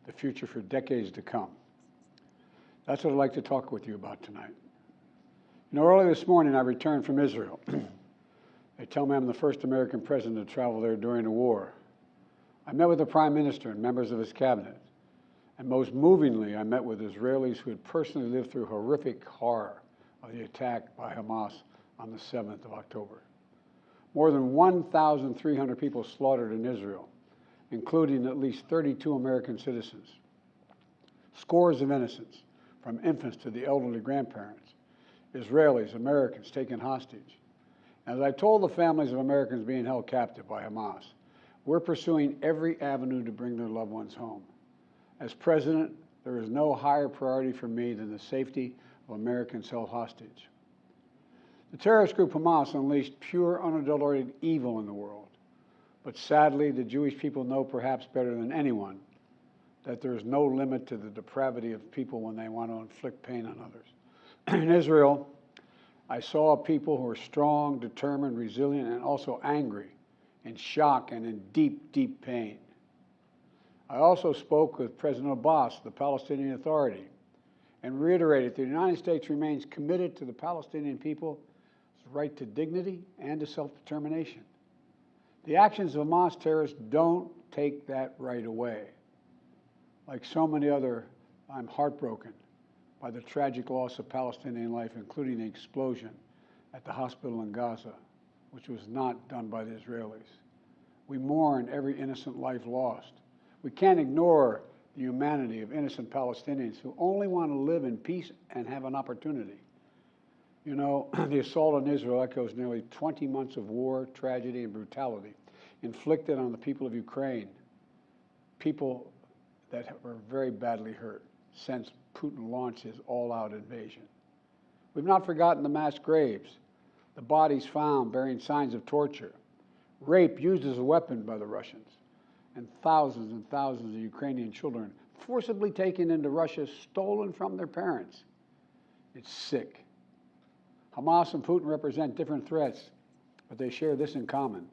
the future for decades to come. That's what I'd like to talk with you about tonight. You know, early this morning I returned from Israel. They tell me I'm the first American president to travel there during the war. I met with the Prime Minister and members of his cabinet. And most movingly, I met with Israelis who had personally lived through horrific horror of the attack by Hamas on the 7th of October. More than 1,300 people slaughtered in Israel, including at least 32 American citizens. Scores of innocents, from infants to the elderly grandparents, Israelis, Americans taken hostage. As I told the families of Americans being held captive by Hamas, we're pursuing every avenue to bring their loved ones home. As president, there is no higher priority for me than the safety of Americans held hostage. The terrorist group Hamas unleashed pure, unadulterated evil in the world. But sadly, the Jewish people know perhaps better than anyone that there is no limit to the depravity of people when they want to inflict pain on others. In Israel, I saw people who are strong, determined, resilient, and also angry, in shock and in deep, deep pain. I also spoke with President Abbas, the Palestinian Authority, and reiterated that the United States remains committed to the Palestinian people's right to dignity and to self-determination. The actions of Hamas terrorists don't take that right away. Like so many other, I'm heartbroken by the tragic loss of Palestinian life, including the explosion at the hospital in Gaza, which was not done by the Israelis. We mourn every innocent life lost. We can't ignore the humanity of innocent Palestinians who only want to live in peace and have an opportunity. You know, the assault on Israel echoes nearly 20 months of war, tragedy, and brutality inflicted on the people of Ukraine, people that were very badly hurt since Putin launched his all-out invasion. We've not forgotten the mass graves, the bodies found bearing signs of torture, rape used as a weapon by the Russians, and thousands of Ukrainian children forcibly taken into Russia, stolen from their parents. It's sick. Hamas and Putin represent different threats, but they share this in common.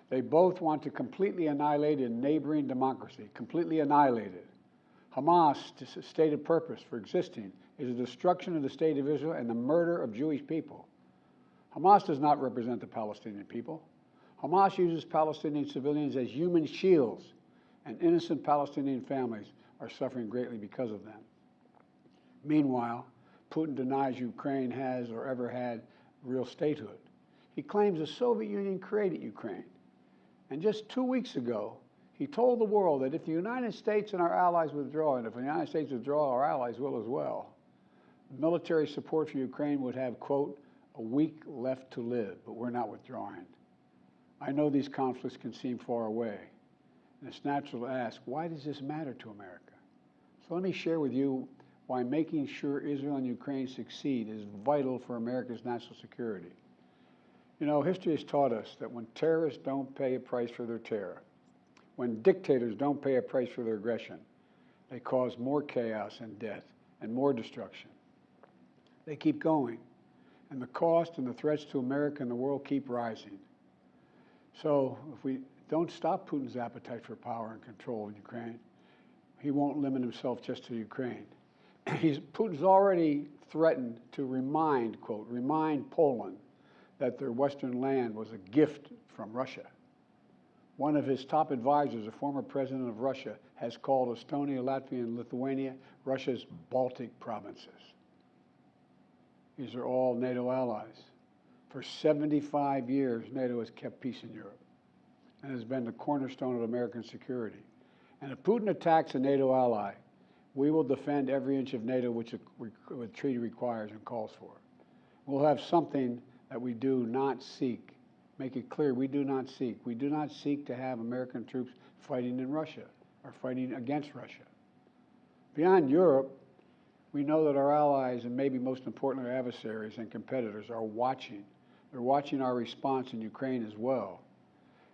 They both want to completely annihilate a neighboring democracy, completely annihilate it. Hamas' stated purpose for existing is the destruction of the state of Israel and the murder of Jewish people. Hamas does not represent the Palestinian people. Hamas uses Palestinian civilians as human shields, and innocent Palestinian families are suffering greatly because of them. Meanwhile, Putin denies Ukraine has or ever had real statehood. He claims the Soviet Union created Ukraine. And just 2 weeks ago, he told the world that if the United States and our allies withdraw, and if the United States withdraw, our allies will as well, military support for Ukraine would have, quote, a week left to live, but we're not withdrawing. I know these conflicts can seem far away, and it's natural to ask, why does this matter to America? So let me share with you why making sure Israel and Ukraine succeed is vital for America's national security. You know, history has taught us that when terrorists don't pay a price for their terror, when dictators don't pay a price for their aggression, they cause more chaos and death and more destruction. They keep going, and the cost and the threats to America and the world keep rising. So if we don't stop Putin's appetite for power and control in Ukraine, he won't limit himself just to Ukraine. Putin's already threatened to remind, quote, remind Poland that their Western land was a gift from Russia. One of his top advisors, a former president of Russia, has called Estonia, Latvia, and Lithuania Russia's Baltic provinces. These are all NATO allies. For 75 years, NATO has kept peace in Europe and has been the cornerstone of American security. And if Putin attacks a NATO ally, we will defend every inch of NATO which the treaty requires and calls for. We'll have something that we do not seek. Make it clear, we do not seek. We do not seek to have American troops fighting in Russia or fighting against Russia. Beyond Europe, we know that our allies, and maybe most importantly our adversaries and competitors, are watching. They're watching our response in Ukraine as well.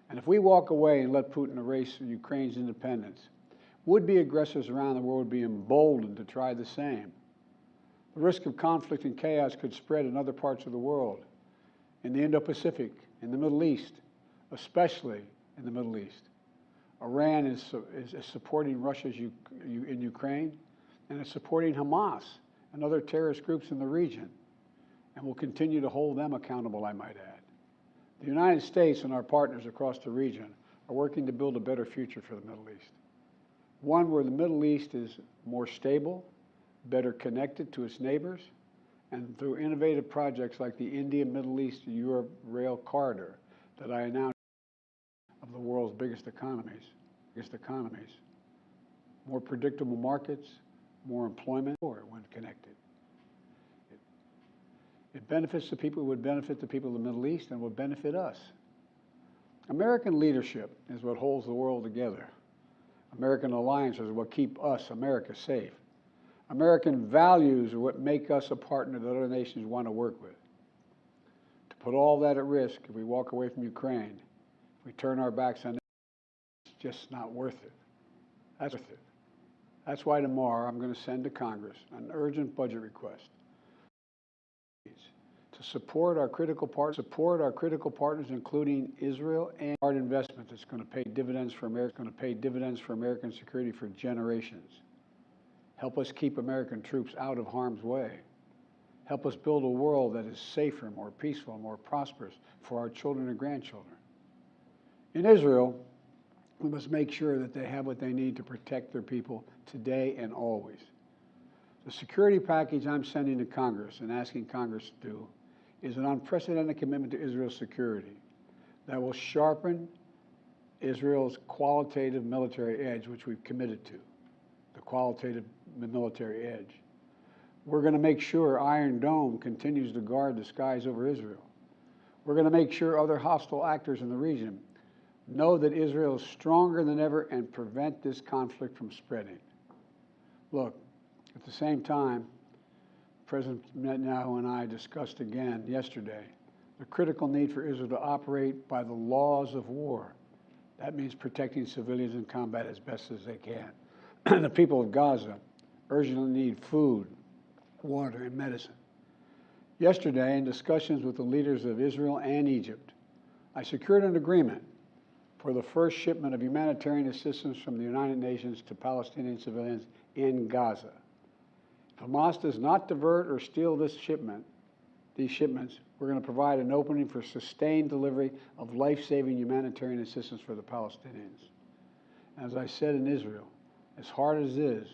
And if we walk away and let Putin erase Ukraine's independence, would-be aggressors around the world would be emboldened to try the same. The risk of conflict and chaos could spread in other parts of the world, in the Indo-Pacific, in the Middle East, especially in the Middle East. Iran is supporting Russia in Ukraine, and it's supporting Hamas and other terrorist groups in the region, and will continue to hold them accountable, I might add. The United States and our partners across the region are working to build a better future for the Middle East. One where the Middle East is more stable, better connected to its neighbors, and through innovative projects like the India-Middle East-Europe Rail Corridor that I announced, of the world's biggest economies, more predictable markets, more employment, when connected. It benefits the people, it would benefit the people of the Middle East and would benefit us. American leadership is what holds the world together. American alliances are what keep us, America, safe. American values are what make us a partner that other nations want to work with. To put all that at risk, if we walk away from Ukraine, if we turn our backs on it, it's just not worth it. That's worth it. That's why tomorrow I'm going to send to Congress an urgent budget request to support our critical partners, including Israel, and hard investment that's going to pay dividends for American security for generations. Help us keep American troops out of harm's way. Help us build a world that is safer, more peaceful, more prosperous for our children and grandchildren. In Israel, we must make sure that they have what they need to protect their people today and always. The security package I'm sending to Congress and asking Congress to do is an unprecedented commitment to Israel's security that will sharpen Israel's qualitative military edge, which we've committed to, the qualitative military edge. We're going to make sure Iron Dome continues to guard the skies over Israel. We're going to make sure other hostile actors in the region know that Israel is stronger than ever and prevent this conflict from spreading. Look, at the same time, President Netanyahu and I discussed again yesterday the critical need for Israel to operate by the laws of war. That means protecting civilians in combat as best as they can. The people of Gaza urgently need food, water, and medicine. Yesterday, in discussions with the leaders of Israel and Egypt, I secured an agreement for the first shipment of humanitarian assistance from the United Nations to Palestinian civilians in Gaza. If Hamas does not divert or steal these shipments, we're going to provide an opening for sustained delivery of life-saving humanitarian assistance for the Palestinians. As I said in Israel, as hard as it is,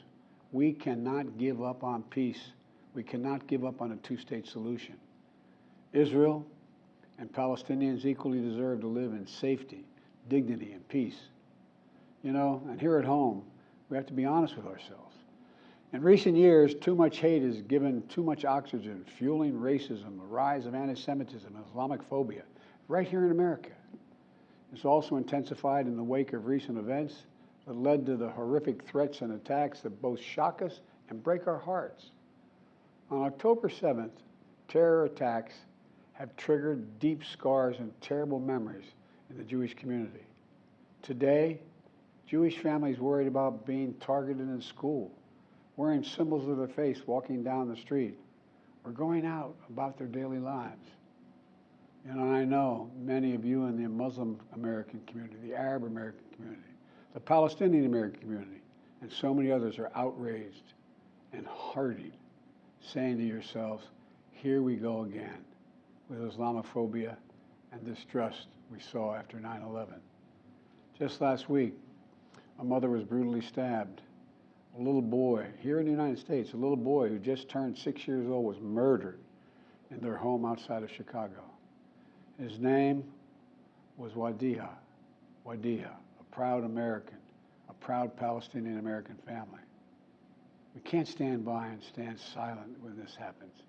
we cannot give up on peace. We cannot give up on a two-state solution. Israel and Palestinians equally deserve to live in safety, dignity, and peace. You know, and here at home, we have to be honest with ourselves. In recent years, too much hate has given too much oxygen, fueling racism, the rise of anti-Semitism, and Islamophobia, right here in America. It's also intensified in the wake of recent events that led to the horrific threats and attacks that both shock us and break our hearts. On October 7th, terror attacks have triggered deep scars and terrible memories in the Jewish community. Today, Jewish families worried about being targeted in school, wearing symbols of their face walking down the street, or going out about their daily lives. And I know many of you in the Muslim American community, the Arab American community, the Palestinian American community, and so many others are outraged and heartened, saying to yourselves, here we go again with Islamophobia and distrust we saw after 9/11. Just last week, a mother was brutally stabbed. A little boy, here in the United States, a little boy who just turned 6 years old was murdered in their home outside of Chicago. His name was Wadiha, a proud American, a proud Palestinian American family. We can't stand by and stand silent when this happens.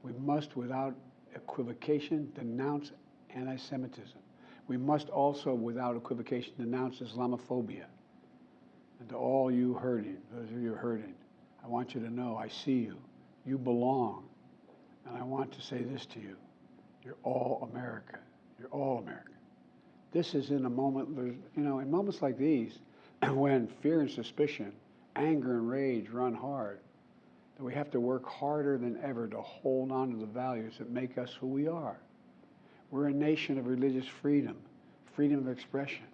We must, without equivocation, denounce anti-Semitism. We must also, without equivocation, denounce Islamophobia. And to all you hurting, those of you hurting, I want you to know I see you. You belong. And I want to say this to you. You're all America. You're all America. This is in a moment, you know, in moments like these, when fear and suspicion, anger and rage run hard, that we have to work harder than ever to hold on to the values that make us who we are. We're a nation of religious freedom, freedom of expression.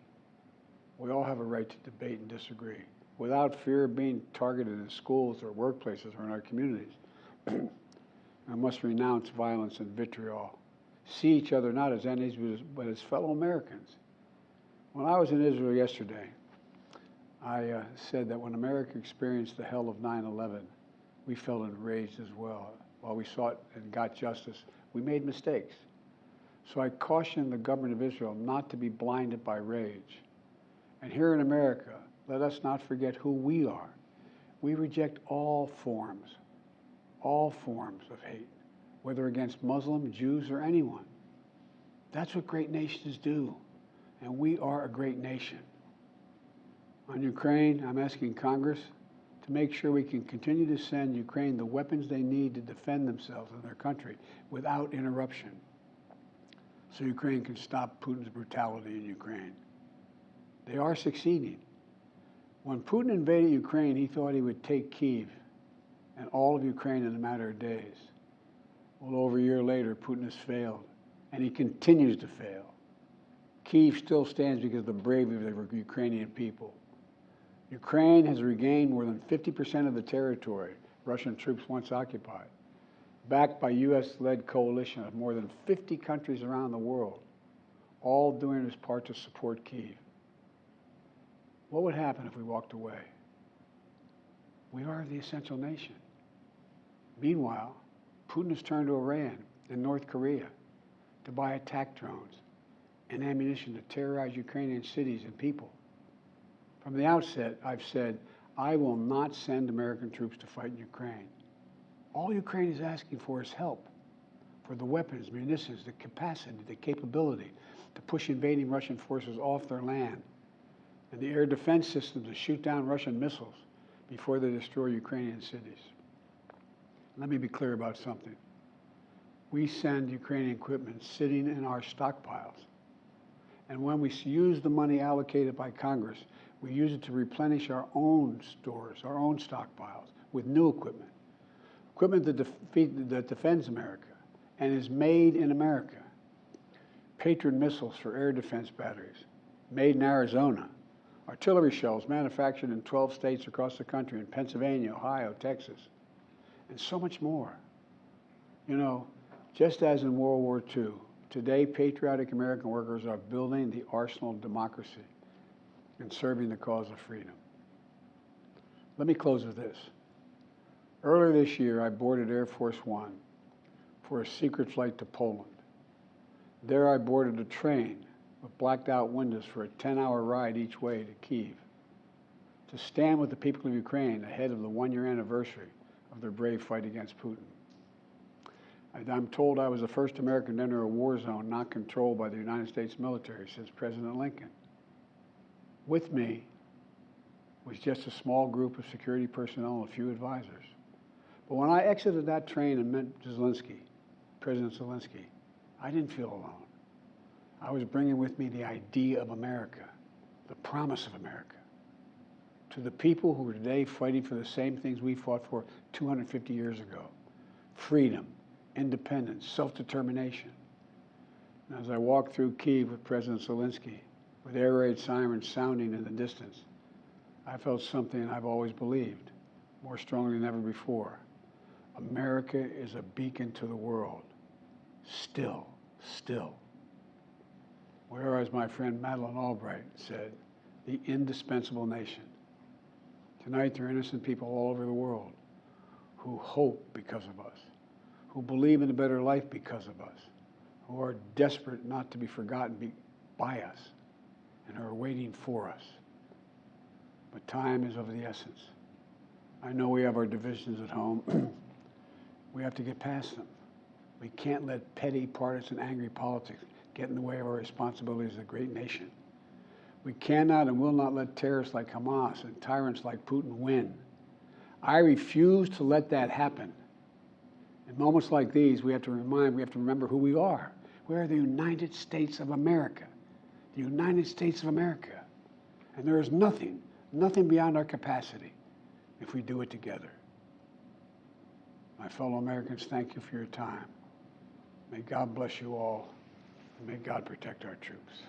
We all have a right to debate and disagree without fear of being targeted in schools or workplaces or in our communities. I must renounce violence and vitriol. See each other not as enemies, but as fellow Americans. When I was in Israel yesterday, I said that when America experienced the hell of 9/11, we felt enraged as well. While we sought and got justice, we made mistakes. So I cautioned the government of Israel not to be blinded by rage. And here in America, let us not forget who we are. We reject all forms of hate, whether against Muslim, Jews, or anyone. That's what great nations do, and we are a great nation. On Ukraine, I'm asking Congress to make sure we can continue to send Ukraine the weapons they need to defend themselves and their country without interruption, so Ukraine can stop Putin's brutality in Ukraine. They are succeeding. When Putin invaded Ukraine, he thought he would take Kyiv and all of Ukraine in a matter of days. Well, over a year later, Putin has failed, and he continues to fail. Kyiv still stands because of the bravery of the Ukrainian people. Ukraine has regained more than 50% of the territory Russian troops once occupied, backed by U.S.-led coalition of more than 50 countries around the world, all doing its part to support Kyiv. What would happen if we walked away? We are the essential nation. Meanwhile, Putin has turned to Iran and North Korea to buy attack drones and ammunition to terrorize Ukrainian cities and people. From the outset, I've said, I will not send American troops to fight in Ukraine. All Ukraine is asking for is help for the weapons, munitions, the capacity, the capability to push invading Russian forces off their land, and the air defense system to shoot down Russian missiles before they destroy Ukrainian cities. Let me be clear about something. We send Ukrainian equipment sitting in our stockpiles. And when we use the money allocated by Congress, we use it to replenish our own stores, our own stockpiles, with new equipment. Equipment that defends America and is made in America. Patriot missiles for air defense batteries, made in Arizona. Artillery shells manufactured in 12 states across the country, in Pennsylvania, Ohio, Texas, and so much more. You know, just as in World War II, today patriotic American workers are building the arsenal of democracy and serving the cause of freedom. Let me close with this. Earlier this year, I boarded Air Force One for a secret flight to Poland. There I boarded a train with blacked out windows for a 10-hour ride each way to Kyiv, to stand with the people of Ukraine ahead of the one-year anniversary of their brave fight against Putin. I'm told I was the first American to enter a war zone not controlled by the United States military since President Lincoln. With me was just a small group of security personnel and a few advisors. But when I exited that train and met President Zelensky, I didn't feel alone. I was bringing with me the idea of America, the promise of America, to the people who are today fighting for the same things we fought for 250 years ago: freedom, independence, self-determination. And as I walked through Kyiv with President Zelensky, with air raid sirens sounding in the distance, I felt something I've always believed, more strongly than ever before. America is a beacon to the world. Still. Whereas my friend Madeleine Albright said, the indispensable nation. Tonight there are innocent people all over the world who hope because of us, who believe in a better life because of us, who are desperate not to be forgotten by us, and who are waiting for us. But time is of the essence. I know we have our divisions at home. We have to get past them. We can't let petty, partisan, angry politics get in the way of our responsibilities as a great nation. We cannot and will not let terrorists like Hamas and tyrants like Putin win. I refuse to let that happen. In moments like these, we have to remember who we are. We are the United States of America. The United States of America. And there is nothing beyond our capacity if we do it together. My fellow Americans, thank you for your time. May God bless you all, and may God protect our troops.